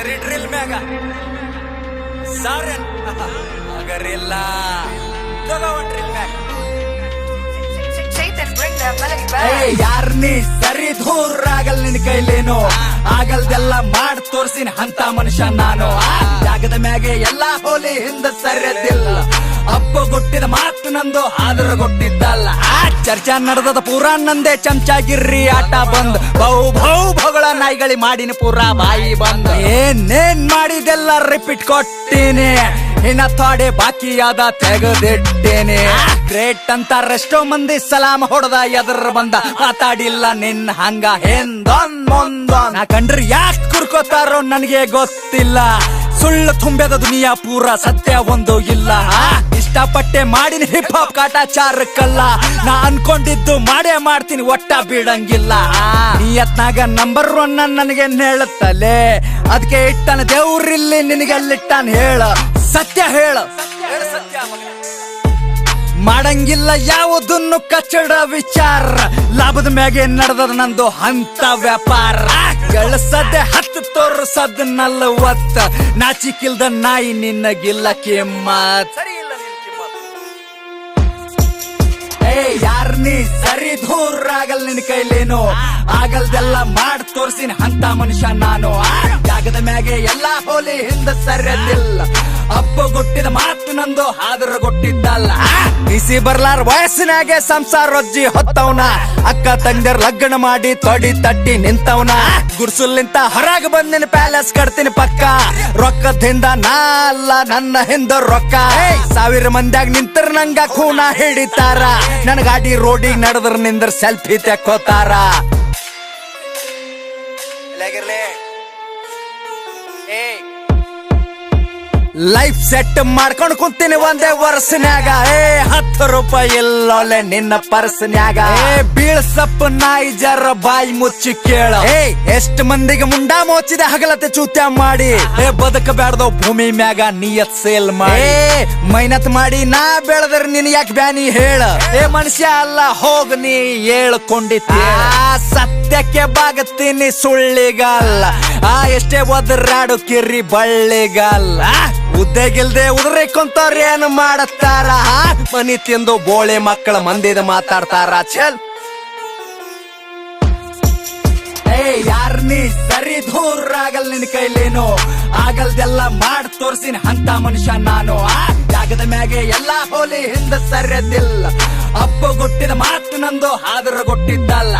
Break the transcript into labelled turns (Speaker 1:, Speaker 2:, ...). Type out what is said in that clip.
Speaker 1: ಸರಿ ಡ್ರಿಲ್ ಮ್ಯಾಗ ಸಾರನ್ ಅಗರಿಲ್ಲ ತಗೋ ಡ್ರಿಲ್ ಮ್ಯಾಗ ಯಾರ್ ನೀ ಸರಿ ದೂರ ಆಗಲ್ ನಿನ್ ಕೈಲೇನು ಆಗಲ್ದೆಲ್ಲ ಮಾಡ್ ತೋರ್ಸಿನ ಅಂತ ಮನುಷ್ಯ ನಾನು ಜಾಗದ ಮ್ಯಾಗೆ ಎಲ್ಲಾ ಹೋಲಿ ಹಿಂದ ಸರಿಯದಿಲ್ಲ ಅಪ್ಪ ಕೊಟ್ಟಿದ ಮಾತು ನಂದು ಆದ್ರ ಕೊಟ್ಟಿದ್ದಲ್ಲ ಚರ್ಚಾ ನಡೆದದ ಪೂರಾ ನಂದೇ ಚಮಚಾಗಿರ್ರಿ ಆಟ ಬಂದ್ ಬಹು ಭಗಳ ನಾಯಿಗಳಿ ಮಾಡಿನ ಪೂರಾ ಬಾಯಿ ಬಂದ್ ಏನೇನ್ ಮಾಡಿದೆಲ್ಲ ರಿಪೀಟ್ ಕೊಟ್ಟೀನಿ ಇನ್ನ ಥೋಡೆ ಬಾಕಿಯಾದ ತೆಗೆದಿಟ್ಟೇನೆ ಗ್ರೇಟ್ ಅಂತ ಎಷ್ಟೋ ಮಂದಿ ಸಲಾಮ ಹೊಡೆದ ಎದ್ರ ಬಂದ ಮಾತಾಡಿಲ್ಲ ನಿನ್ ಹಂಗ ಹಿಂದೊಂದ್ ಮುಂದೊಂದ್ ನಾ ಕಂಡ್ರಿ ಯಾಕೆ ಕುರ್ಕೋತಾರೋ ನನಗೆ ಗೊತ್ತಿಲ್ಲ ಸುಳ್ಳು ತುಂಬ್ಯದ ದುನಿಯಾ ಪೂರ ಸತ್ಯ ಒಂದು ಇಲ್ಲ ಇಷ್ಟಪಟ್ಟೆ ಮಾಡಿನ ಹಿಪ್ ಹಾಪ್ ಕಾಟಾಚಾರಕ್ಕಲ್ಲ ನಾ ಅನ್ಕೊಂಡಿದ್ದು ಮಾಡೇ ಮಾಡ್ತೀನಿ ಒಟ್ಟ ಬಿಡಂಗಿಲ್ಲ ನಿಯತ್ನಾಗ ನಂಬರ್ 1 ನನಗೆ ಹೇಳುತ್ತಲೇ ಅದಕ್ಕೆ ಇಟ್ಟನ ದೇವ್ರಿಲ್ಲಿ ನಿನಗಲ್ಲಿಟ್ಟಾನ ಹೇಳ ಸತ್ಯ ಹೇಳ ಮಾಡಂಗಿಲ್ಲ ಯಾವುದನ್ನು ಕಚ್ಚಡ ವಿಚಾರ ಲಾಭದ ಮ್ಯಾಗೆ ನಡೆದದ ನಂದು ಅಂತ ವ್ಯಾಪಾರ ಗಳಿಸದೆ 10 ತೋರ್ಸದ್ 40 ನಾಚಿಕಿಲ್ದ ನಾಯಿ ನಿನ್ನಗಿಲ್ಲ ಕಿಮ್ಮತ್ ಯಾರ್ ನೀ ಸರಿ ದೂರ ಆಗಲ್ ನಿನ್ ಕೈಲೇನು ಆಗಲ್ದೆಲ್ಲ ಮಾಡ್ ತೋರ್ಸಿನ ಅಂತ ಮನುಷ್ಯ ನಾನು ಜಾಗದ ಮ್ಯಾಗೆ ಎಲ್ಲಾ ಹೋಲಿ ಹಿಂದ ಸರಿಯದಿಲ್ಲ ಅಪ್ಪ ಕೊಟ್ಟಿದ ಮಾತು ನಂದು ಆದ್ರ ಕೊಟ್ಟಿದ್ದಲ್ಲ ಬಿಸಿ ಬರ್ಲಾರ ವಯಸ್ಸಿನಾಗೆ ಸಂಸಾರ ರೊಜ್ಜಿ ಹೊತ್ತವನ ಅಕ್ಕ ತಂದೆರ್ ಲಗ್ನ ಮಾಡಿ ತೊಡಿ ತಟ್ಟಿ ನಿಂತವನ ಗುಡ್ಸುಲಿಂತ ಹೊರಗೆ ಬಂದಿನ ಪ್ಯಾಲೇಸ್ ಕಟ್ತೀನಿ ಪಕ್ಕ ರೊಕ್ಕದಿಂದ ನಾ ಅಲ್ಲ ನನ್ನ ಹಿಂದ ರೊಕ್ಕ 1000 ಮಂದ್ಯಾಗ ನಿಂತರ ನಂಗ ಖೂನ ಹಿಡಿತಾರ ನನ್ ಗಾಡಿ ರೋಡಿಗೆ ನಡೆದ್ರ ನಿಂದ್ರ ಸೆಲ್ಫಿ ತೆಕ್ಕೋತಾರ ಲೈಫ್ ಸೆಟ್ ಮಾಡ್ಕೊಂಡ್ ಕುಂತೀನಿ ಒಂದೇ ವರ್ಷನ್ಯಾಗ 10 ರೂಪಾಯಿ ಇಲ್ಲೊಲೆ ನಿನ್ನ ಪರ್ಸನ್ಯಾಗ ಬೀಳ್ಸಪ್ಪ ನಾಯಿ ಜರ ಬಾಯಿ ಮುಚ್ಚಿ ಕೇಳ ಎಷ್ಟ್ ಮಂದಿಗೆ ಮುಂಡಾ ಮೋಚಿದೆ ಹಗಲತೆ ಚೂತ್ಯ ಮಾಡಿ ಬದುಕಬ್ಯಾಡ್ದೋ ಭೂಮಿ ಮ್ಯಾಗ ನಿಯತ್ ಸೇಲ್ ಮಾಡಿ ಮೈನತ್ ಮಾಡಿ ನಾ ಬೆಳೆದ್ರ ನಿನ್ ಯಾಕೆ ಬ್ಯಾನಿ ಹೇಳ ಮನುಷ್ಯ ಅಲ್ಲ ಹೋಗ ನೀ ಹೇಳ್ಕೊಂಡಿದ್ದ ಸತ್ಯಕ್ಕೆ ಬಾಗತ್ತೀನಿ ಸುಳ್ಳಿಗಲ್ಲ ಎಷ್ಟೇ ಒದರಾಡು ಕಿರಿ ಬಳ್ಳಿಗಲ್ಲ ಉದ್ದೆಗಿಲ್ದೆ ಉದ್ರಿಕೊಂತವ್ರ ಏನು ಮಾಡತ್ತಾರ ಮನಿ ತಿಂದು ಬೋಳೆ ಮಕ್ಕಳ ಮಂದಿದ ಮಾತಾಡ್ತಾರ ಚಲ್ ಯಾರ್ ನೀ ಸರಿ ದೂರ ಆಗಲ್ ನಿನ್ ಕೈಲೇನು ಆಗಲ್ದೆಲ್ಲ ಮಾಡ್ ತೋರ್ಸಿನ ಅಂತ ಮನುಷ್ಯ ನಾನು ಜಾಗದ ಮ್ಯಾಗೆ ಎಲ್ಲಾ ಹೋಲಿ ಹಿಂದ ಸರಿಯದಿಲ್ಲ ಅಪ್ಪ ಕೊಟ್ಟಿದ ಮಾತು ನಂದು ಆದ್ರ ಕೊಟ್ಟಿದ್ದಲ್ಲ